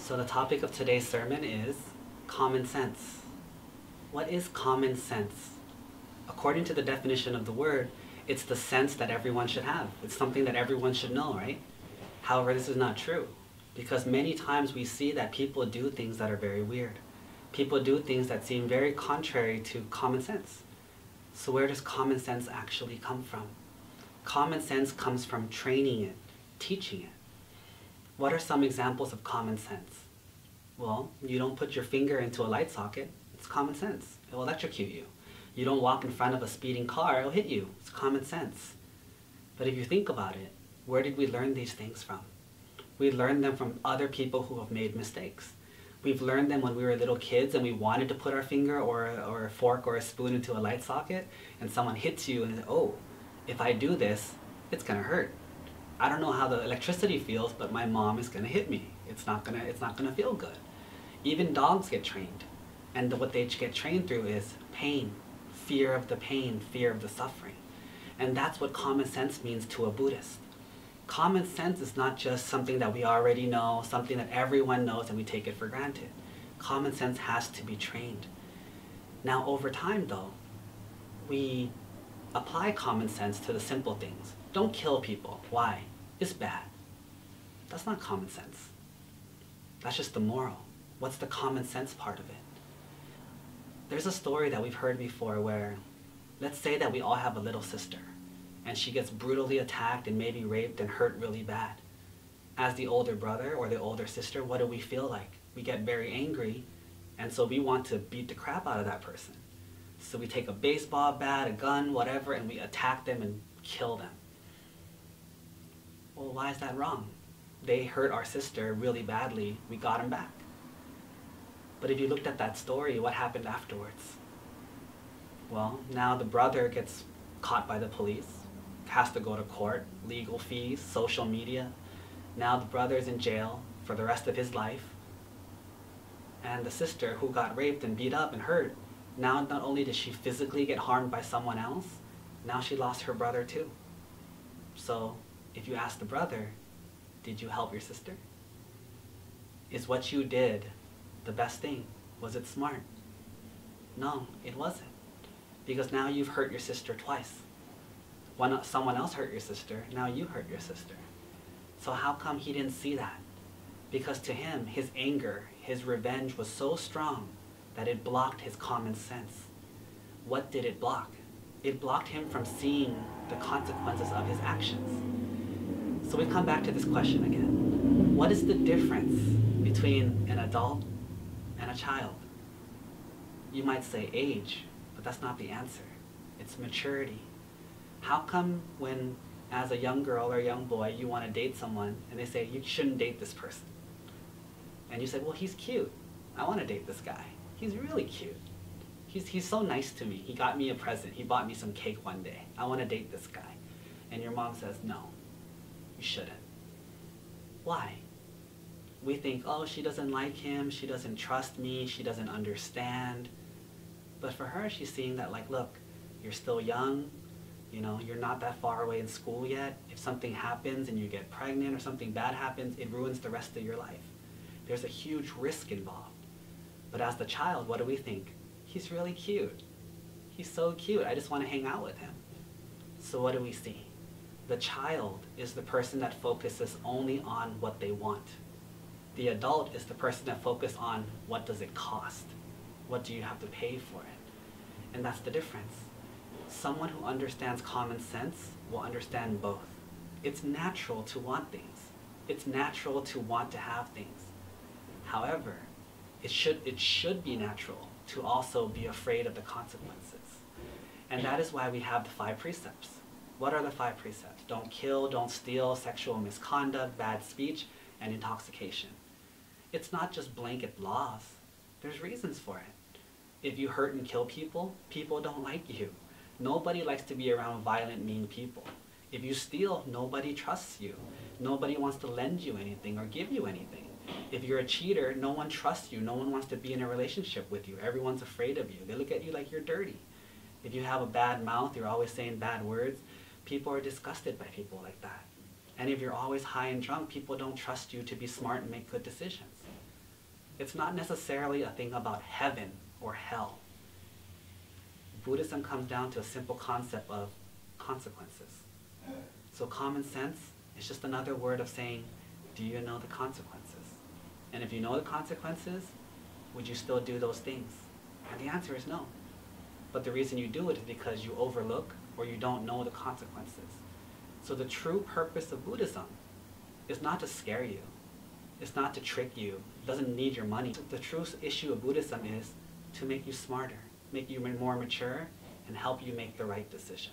So the topic of today's sermon is common sense. What is common sense? According to the definition of the word, it's the sense that everyone should have. It's something that everyone should know, right? However, this is not true, because many times we see that people do things that are very weird. People do things that seem very contrary to common sense. So where does common sense actually come from? Common sense comes from training it, teaching it. What are some examples of common sense? Well, you don't put your finger into a light socket. It's common sense. It will electrocute you. You don't walk in front of a speeding car. It'll hit you. It's common sense. But if you think about it, where did we learn these things from? We learned them from other people who have made mistakes. We've learned them when we were little kids and we wanted to put our finger or a fork or a spoon into a light socket, and someone hits you and says, oh, if I do this, it's going to hurt. I don't know how the electricity feels, but my mom is going to hit me. It's not going to feel good. Even dogs get trained. And what they get trained through is pain, fear of the pain, fear of the suffering. And that's what common sense means to a Buddhist. Common sense is not just something that we already know, something that everyone knows and we take it for granted. Common sense has to be trained. Now, over time, though, we apply common sense to the simple things. Don't kill people. Why? It's bad. That's not common sense. That's just the moral. What's the common sense part of it? There's a story that we've heard before where, let's say that we all have a little sister, and she gets brutally attacked and maybe raped and hurt really bad. As the older brother or the older sister, what do we feel like? We get very angry, and so we want to beat the crap out of that person. So we take a baseball bat, a gun, whatever, and we attack them and kill them. Well, why is that wrong? They hurt our sister really badly. We got them back. But if you looked at that story, what happened afterwards? Well, now the brother gets caught by the police, has to go to court, legal fees, social media. Now the brother's in jail for the rest of his life. And the sister who got raped and beat up and hurt, now not only did she physically get harmed by someone else, now she lost her brother too. So if you ask the brother, did you help your sister? Is what you did the best thing? Was it smart? No, it wasn't. Because now you've hurt your sister twice. When someone else hurt your sister, now you hurt your sister. So how come he didn't see that? Because to him, his anger, his revenge was so strong that it blocked his common sense. What did it block? It blocked him from seeing the consequences of his actions. So we come back to this question again. What is the difference between an adult and a child? You might say age, but that's not the answer. It's maturity. How come when, as a young girl or a young boy, you want to date someone and they say, you shouldn't date this person? And you say, well, he's cute. I want to date this guy. He's really cute. He's so nice to me. He got me a present. He bought me some cake one day. I want to date this guy. And your mom says, no, you shouldn't. Why? We think, oh, she doesn't like him. She doesn't trust me. She doesn't understand. But for her, she's seeing that, like, look, you're still young. You know, you're not that far away in school yet. If something happens and you get pregnant or something bad happens, it ruins the rest of your life. There's a huge risk involved. But as the child, what do we think? He's really cute. He's so cute. I just want to hang out with him. So what do we see? The child is the person that focuses only on what they want. The adult is the person that focuses on what does it cost? What do you have to pay for it? And that's the difference. Someone who understands common sense will understand both. It's natural to want things. It's natural to want to have things. However, it should be natural to also be afraid of the consequences. And that is why we have the 5 precepts. What are the 5 precepts? Don't kill, don't steal, sexual misconduct, bad speech, and intoxication. It's not just blanket laws. There's reasons for it. If you hurt and kill people, people don't like you. Nobody likes to be around violent, mean people. If you steal, nobody trusts you. Nobody wants to lend you anything or give you anything. If you're a cheater, no one trusts you. No one wants to be in a relationship with you. Everyone's afraid of you. They look at you like you're dirty. If you have a bad mouth, you're always saying bad words, people are disgusted by people like that. And if you're always high and drunk, people don't trust you to be smart and make good decisions. It's not necessarily a thing about heaven or hell. Buddhism comes down to a simple concept of consequences. So common sense is just another word of saying, do you know the consequences? And if you know the consequences, would you still do those things? And the answer is no. But the reason you do it is because you overlook or you don't know the consequences. So the true purpose of Buddhism is not to scare you. It's not to trick you. It doesn't need your money. The true issue of Buddhism is to make you smarter, make you more mature, and help you make the right decision.